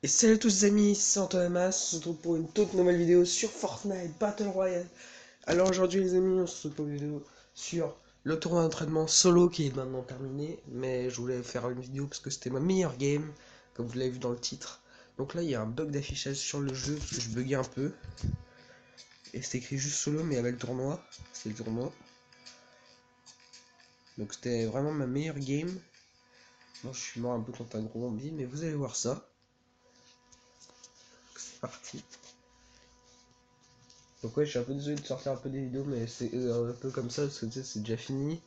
Et salut à tous les amis, c'est Antoine Mas, on se retrouve pour une toute nouvelle vidéo sur Fortnite Battle Royale. Alors aujourd'hui les amis, on se retrouve pour une vidéo sur le tournoi d'entraînement solo qui est maintenant terminé. Mais je voulais faire une vidéo parce que c'était ma meilleure game, comme vous l'avez vu dans le titre. Donc là il y a un bug d'affichage sur le jeu parce que je buguais un peu. Et c'est écrit juste solo mais avec le tournoi, c'est le tournoi. Donc c'était vraiment ma meilleure game. Bon je suis mort un peu contre un gros zombie mais vous allez voir ça. C'est parti. Donc ouais, je suis un peu désolé de sortir un peu des vidéos, mais c'est un peu comme ça, parce que tu sais, c'est déjà fini.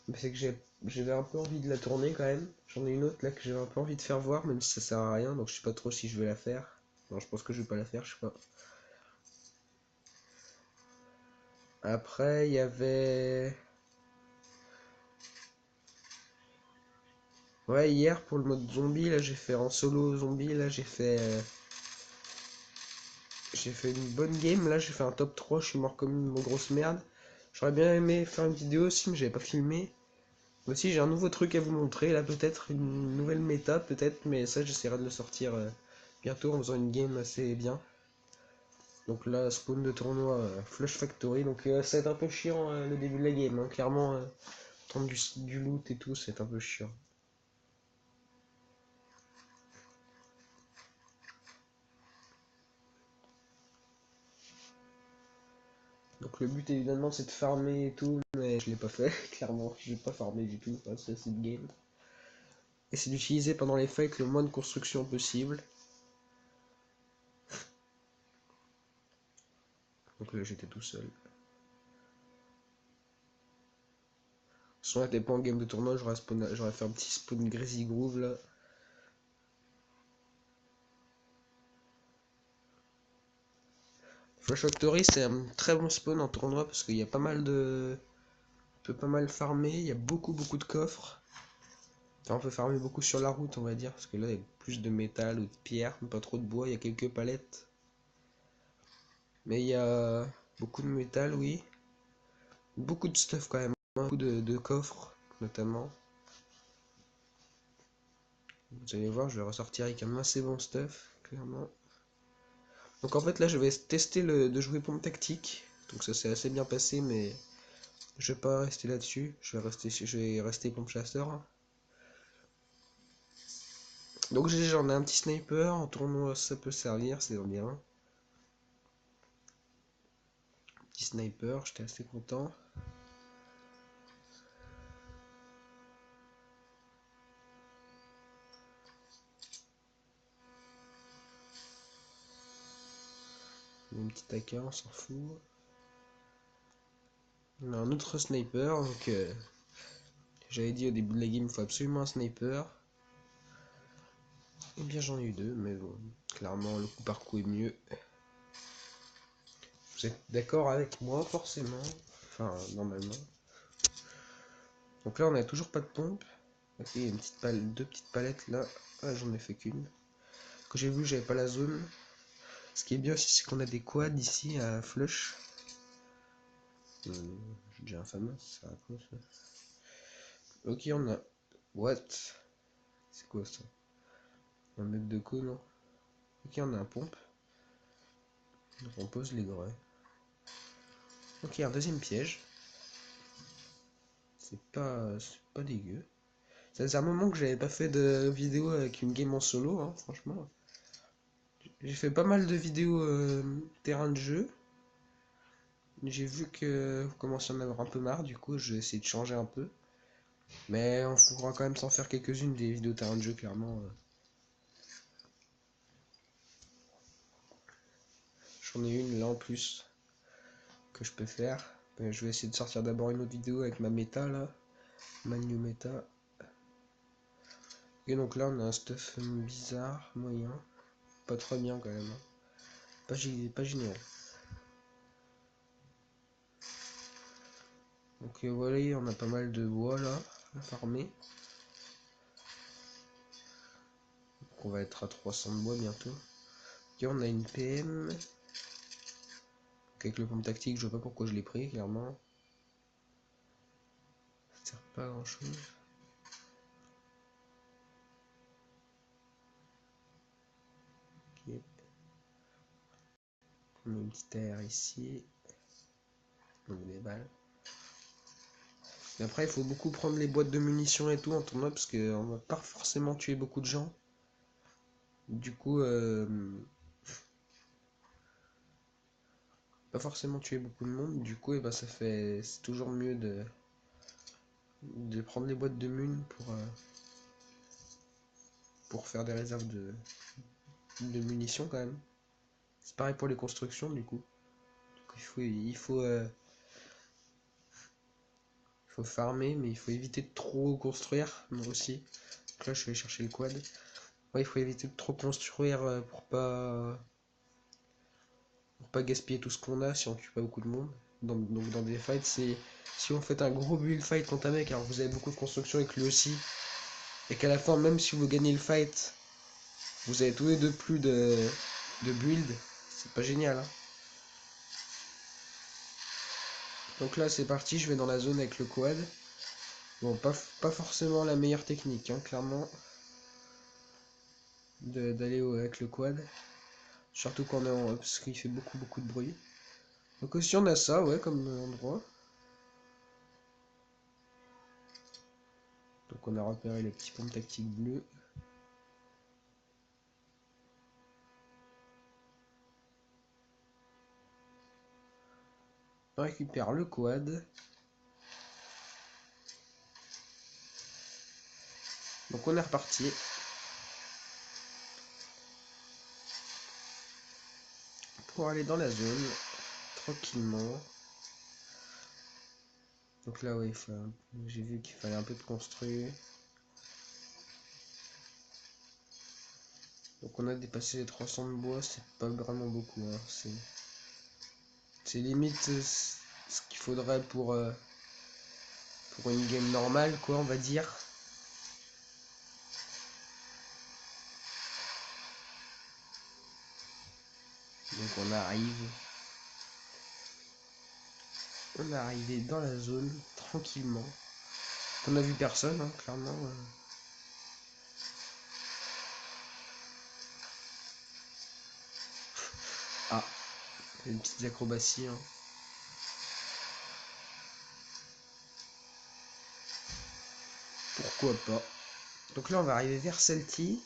Mais c'est que j'avais un peu envie de la tourner quand même. J'en ai une autre là que j'avais un peu envie de faire voir, même si ça sert à rien, donc je sais pas trop si je vais la faire. Non, je pense que je vais pas la faire, je sais pas. Après, il y avait... Ouais, hier pour le mode zombie, là j'ai fait en solo zombie, là j'ai fait une bonne game, là j'ai fait un top 3, je suis mort comme une grosse merde. J'aurais bien aimé faire une vidéo aussi, mais j'avais pas filmé. Aussi, j'ai un nouveau truc à vous montrer, là peut-être une nouvelle méta, peut-être, mais ça j'essaierai de le sortir bientôt en faisant une game assez bien. Donc là, spawn de tournoi Flush Factory, donc ça va être un peu chiant le début de la game, hein. Clairement, prendre du loot et tout, c'est un peu chiant. Donc le but évidemment c'est de farmer et tout, mais je l'ai pas fait, clairement, je l'ai pas farmé du tout, enfin, c'est cette game. Et c'est d'utiliser pendant les fights le moins de construction possible. Donc là j'étais tout seul. Si on n'était pas en game de tournoi, j'aurais fait un petit spawn Greasy Groove là. Flash Factory c'est un très bon spawn en tournoi parce qu'il y a pas mal de... On peut pas mal farmer, il y a beaucoup de coffres. Enfin, on peut farmer beaucoup sur la route on va dire, parce que là il y a plus de métal ou de pierre, mais pas trop de bois, il y a quelques palettes. Mais il y a beaucoup de métal, oui. Beaucoup de stuff quand même, beaucoup de coffres notamment. Vous allez voir, je vais ressortir avec un assez bon stuff, clairement. Donc en fait là je vais tester de jouer pompe tactique. Donc ça s'est assez bien passé mais je vais pas rester là-dessus. Je vais rester pompe chasseur, hein. Donc j'en ai un petit sniper, en tournoi ça peut servir, c'est bien. Petit sniper, j'étais assez content. Mon petit AK, on s'en fout. On a un autre sniper, donc j'avais dit au début de la game, il faut absolument un sniper. Et bien j'en ai eu deux, mais bon, clairement le coup par coup est mieux. Vous êtes d'accord avec moi, forcément. Enfin, normalement. Donc là, on a toujours pas de pompe. Ok, il y a deux petites palettes là. Ah, j'en ai fait qu'une. Quand j'ai vu, j'avais pas la zone. Ce qui est bien aussi, c'est qu'on a des quads ici à flush. J'ai déjà un fameux, ça sert à quoi ça? Ok, on a. What? C'est quoi ça? Un mec de co, non? Ok, on a un pompe. Donc on pose les grès. Ok, un deuxième piège. C'est pas dégueu. Ça faisait un moment que j'avais pas fait de vidéo avec une game en solo, hein, franchement. J'ai fait pas mal de vidéos terrain de jeu. J'ai vu que vous commencez à en avoir un peu marre, du coup je vais essayer de changer un peu. Mais on pourra quand même s'en faire quelques-unes des vidéos terrain de jeu, clairement. J'en ai une là en plus que je peux faire. Je vais essayer de sortir d'abord une autre vidéo avec ma méta là. Ma new méta. Et donc là on a un stuff bizarre, moyen. Pas trop bien quand même, hein. Pas génial. Donc voilà, on a pas mal de bois là à farmer. Donc on va être à 300 de bois bientôt. Et on a une PM. Donc avec le pompe tactique, je vois pas pourquoi je l'ai pris, clairement. Ça sert pas à grand chose. Ok. On met une petite AR ici. On met des balles. Et après, il faut beaucoup prendre les boîtes de munitions et tout en tournoi parce qu'on va pas forcément tuer beaucoup de gens. Du coup, pas forcément tuer beaucoup de monde. Du coup, et ben, c'est toujours mieux de prendre les boîtes de mun pour faire des réserves de munitions quand même. C'est pareil pour les constructions du coup. Il faut farmer, mais il faut éviter de trop construire, moi aussi. Donc là, je vais chercher le quad. Ouais, il faut éviter de trop construire pour pas gaspiller tout ce qu'on a si on tue pas beaucoup de monde. Donc dans des fights, si on fait un gros build fight contre un mec, alors vous avez beaucoup de construction et que lui aussi, et qu'à la fin, même si vous gagnez le fight, vous avez tous les deux plus de build, c'est pas génial, hein. Donc là, c'est parti, je vais dans la zone avec le quad. Bon, pas forcément la meilleure technique, hein, clairement, d'aller avec le quad. Surtout quand on est en parce qu'il fait beaucoup de bruit. Donc aussi on a ça, ouais, comme endroit. Donc on a repéré les petits pompes tactiques bleus. On récupère le quad. Donc on est reparti. Pour aller dans la zone, tranquillement. Donc là, ouais, j'ai vu qu'il fallait un peu de construire. Donc on a dépassé les 300 de bois, c'est pas vraiment beaucoup, hein. C'est limite ce qu'il faudrait pour une game normale, quoi, on va dire. Donc on est arrivé dans la zone tranquillement. On a vu personne, hein, clairement. Ah, une petite acrobatie, hein. Pourquoi pas. Donc là, on va arriver vers Celti.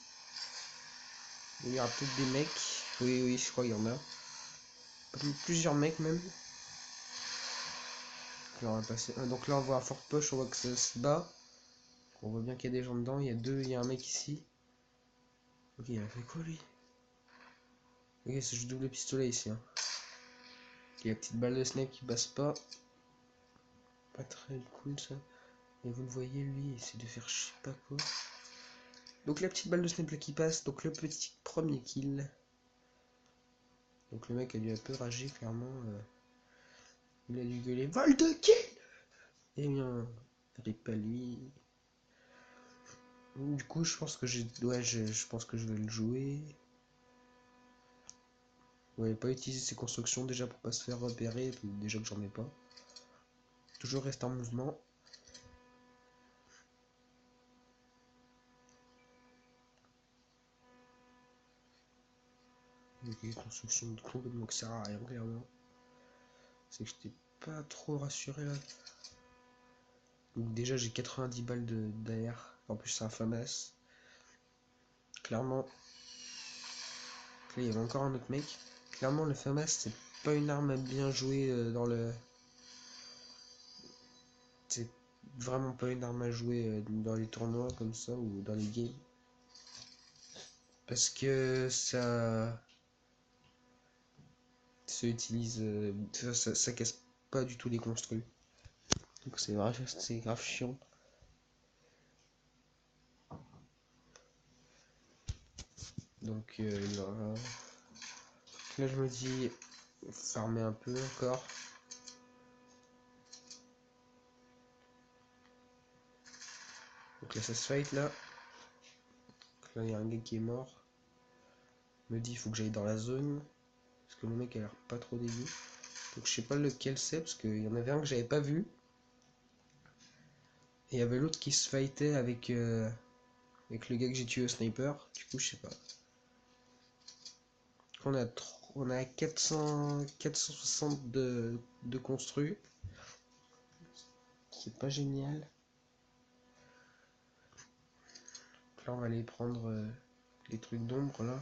Il y aura peut-être des mecs. Oui, oui, je crois qu'il y en a. Plusieurs mecs même. Donc là, on va passer. Donc là, on voit un fort push, on voit que ça se bat. On voit bien qu'il y a des gens dedans. Il y a un mec ici. Ok, il a fait quoi lui? Ok, c'est juste double pistolet ici, hein. Il y a la petite balle de snipe qui passe pas. Pas très cool ça. Et vous le voyez, lui, il essaie de faire je sais pas quoi. Donc la petite balle de snipe là qui passe. Donc le petit premier kill. Donc le mec a dû un peu rager, clairement. Il a dû gueuler vol de kill. Et bien, rip pas lui. Du coup, je pense que je pense que je vais le jouer. Ouais, pas utiliser ces constructions déjà pour pas se faire repérer, déjà que j'en ai pas. Toujours rester en mouvement. Donc les constructions complètement que ça sert à rien, clairement. C'est que j'étais pas trop rassuré là. Donc déjà j'ai 90 balles d'AR. En plus c'est un FAMAS. Clairement. Là il y avait encore un autre mec. Clairement le FAMAS c'est pas une arme à bien jouer dans le. C'est vraiment pas une arme à jouer dans les tournois comme ça ou dans les games. Parce que ça utilise. Ça casse pas du tout les construits. Donc c'est grave chiant. Donc là je me dis farmer un peu encore. Donc là ça se fight là. Donc là il y a un gars qui est mort. Me dit il faut que j'aille dans la zone. Parce que le mec a l'air pas trop dégueu. Donc je sais pas lequel c'est parce qu'il y en avait un que j'avais pas vu. Et il y avait l'autre qui se fightait avec le gars que j'ai tué au sniper. Du coup je sais pas. On a, on a 460 de construits. C'est pas génial. Là, on va aller prendre les trucs d'ombre là.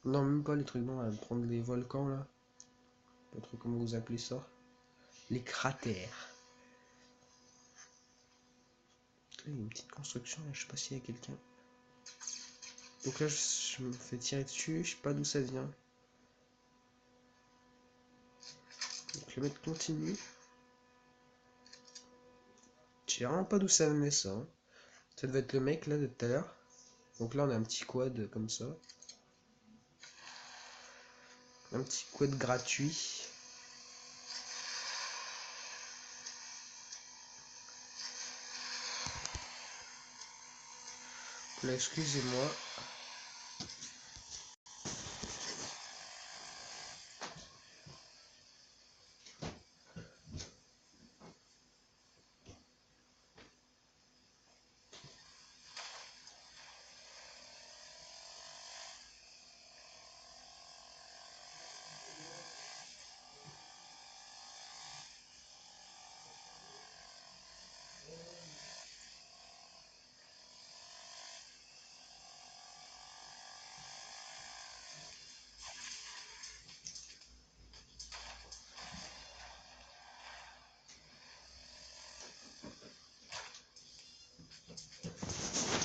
Non, même pas les trucs d'ombre, on va prendre les volcans là. Pas trop comment vous appelez ça. Les cratères. Il y a une petite construction là, je sais pas s'il y a quelqu'un. Donc là, je me fais tirer dessus, je sais pas d'où ça vient. Donc le mec continue. Je sais vraiment pas d'où ça venait ça. Hein. Ça devait être le mec là de tout à l'heure. Donc là, on a un petit quad comme ça. Un petit quad gratuit. Là, excusez-moi.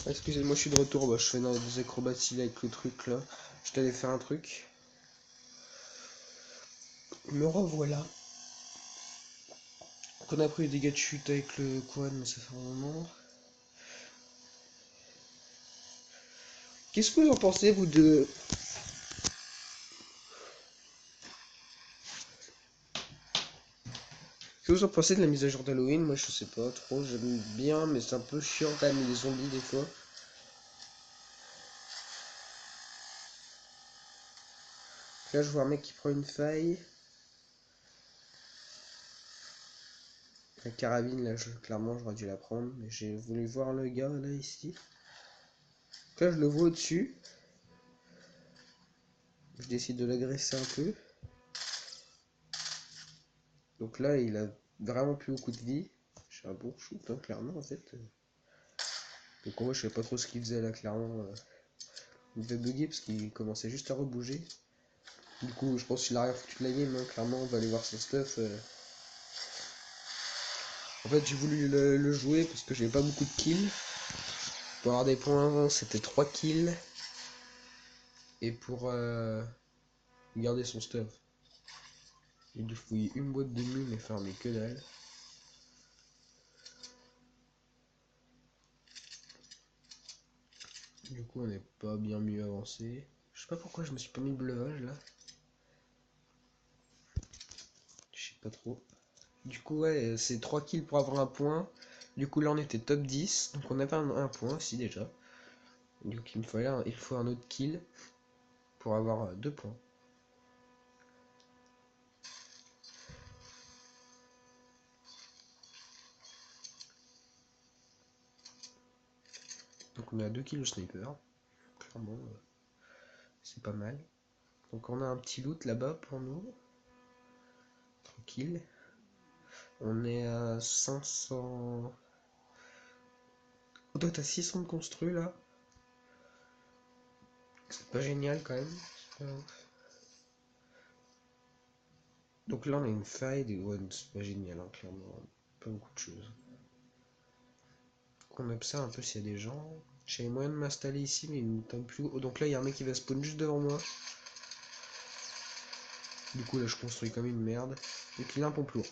Excusez-moi, je suis de retour. Bah, je fais des acrobaties là, avec le truc là. Je t'allais faire un truc. Me revoilà. On a pris des dégâts de chute avec le quad, mais ça fait un moment. Qu'est-ce que vous en pensez, vous deux? Qu'est-ce que vous en pensez de la mise à jour d'Halloween? Moi, je sais pas trop. J'aime bien, mais c'est un peu chiant quand même, les zombies des fois. Là, je vois un mec qui prend une faille. La carabine, là, clairement, j'aurais dû la prendre. Mais j'ai voulu voir le gars, là, ici. Là, je le vois au-dessus. Je décide de l'agresser un peu. Donc là, il a vraiment plus beaucoup de vie. J'ai un bon shoot, hein, clairement, en fait. Donc moi, je sais pas trop ce qu'il faisait, là, clairement. Il devait bugger parce qu'il commençait juste à rebouger. Du coup, je pense qu'il a rien foutu de la game, hein, clairement. On va aller voir son stuff. En fait, j'ai voulu le jouer parce que j'ai pas beaucoup de kills. Pour avoir des points, c'était 3 kills. Et pour garder son stuff. J'ai dû fouiller une boîte de mine et faire mais que dalle. Du coup, on n'est pas bien mieux avancé. Je sais pas pourquoi je me suis pas mis le bleuvage là. Je sais pas trop. Du coup, ouais, c'est 3 kills pour avoir un point. Du coup, là, on était top 10. Donc, on avait un point aussi déjà. Donc, il faut un autre kill pour avoir 2 points. Donc, on a 2 kills au sniper. Clairement, c'est pas mal. Donc, on a un petit loot là-bas pour nous. Tranquille. On est à 500. On doit être à 600 de construits là. C'est pas génial quand même. Donc là on a une faille, ouais, c'est pas génial hein, clairement. Pas beaucoup de choses. On observe un peu s'il y a des gens. J'avais moyen de m'installer ici mais il me tombe plus haut. Donc là il y a un mec qui va spawn juste devant moi. Du coup là je construis comme une merde. Donc il a un pompe lourd.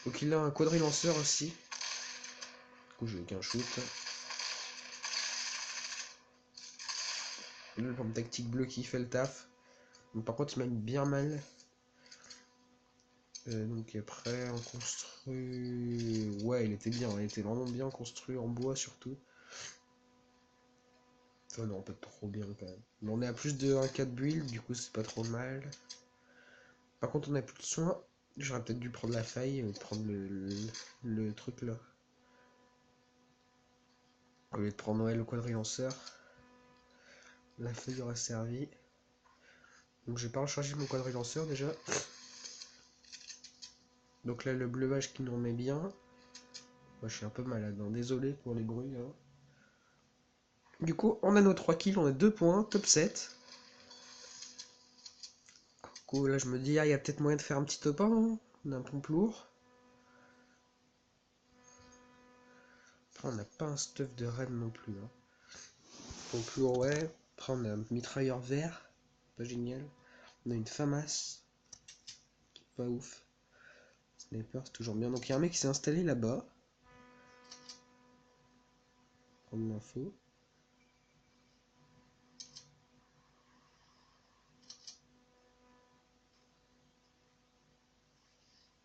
Donc il a un quadrilanceur aussi. Du coup j'ai qu'un shoot. Et là, le pompe tactique bleu qui fait le taf. Donc, par contre il m'a mis bien mal. Donc après on construit. Ouais il était bien, il était vraiment bien construit en bois surtout. Enfin non pas trop bien quand même. Mais on est à plus de 1,4 build, du coup c'est pas trop mal. Par contre on a plus de soins. J'aurais peut-être dû prendre la faille et prendre le truc là. Au lieu de prendre ouais, le quadrilanceur. La feuille aurait servi. Donc je vais pas recharger mon quadrilanceur déjà. Donc là le bleuvage qui nous remet bien. Moi je suis un peu malade, hein. Désolé pour les bruits. Hein. Du coup on a nos 3 kills, on a 2 points, top 7. Du coup là je me dis, ah il y a peut-être moyen de faire un petit top 1. Hein. On a un pompe lourd. Après on n'a pas un stuff de raid non plus. Hein. Pompe lourd ouais. Après on a un mitrailleur vert. Pas génial. On a une FAMAS. Pas ouf. Sniper c'est toujours bien. Donc il y a un mec qui s'est installé là-bas. Prendre l'info.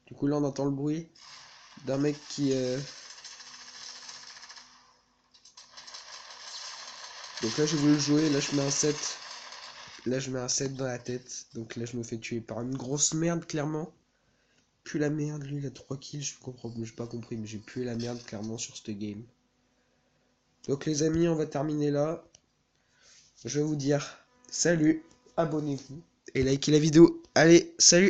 Du coup là on entend le bruit d'un mec qui... Donc là j'ai voulu jouer, là je mets un 7. Là je mets un 7 dans la tête. Donc là je me fais tuer par une grosse merde clairement. Puis la merde, lui il a 3 kills, je comprends, j'ai pas compris, mais j'ai pué la merde clairement sur ce game. Donc les amis, on va terminer là. Je vais vous dire salut, abonnez-vous et likez la vidéo. Allez, salut!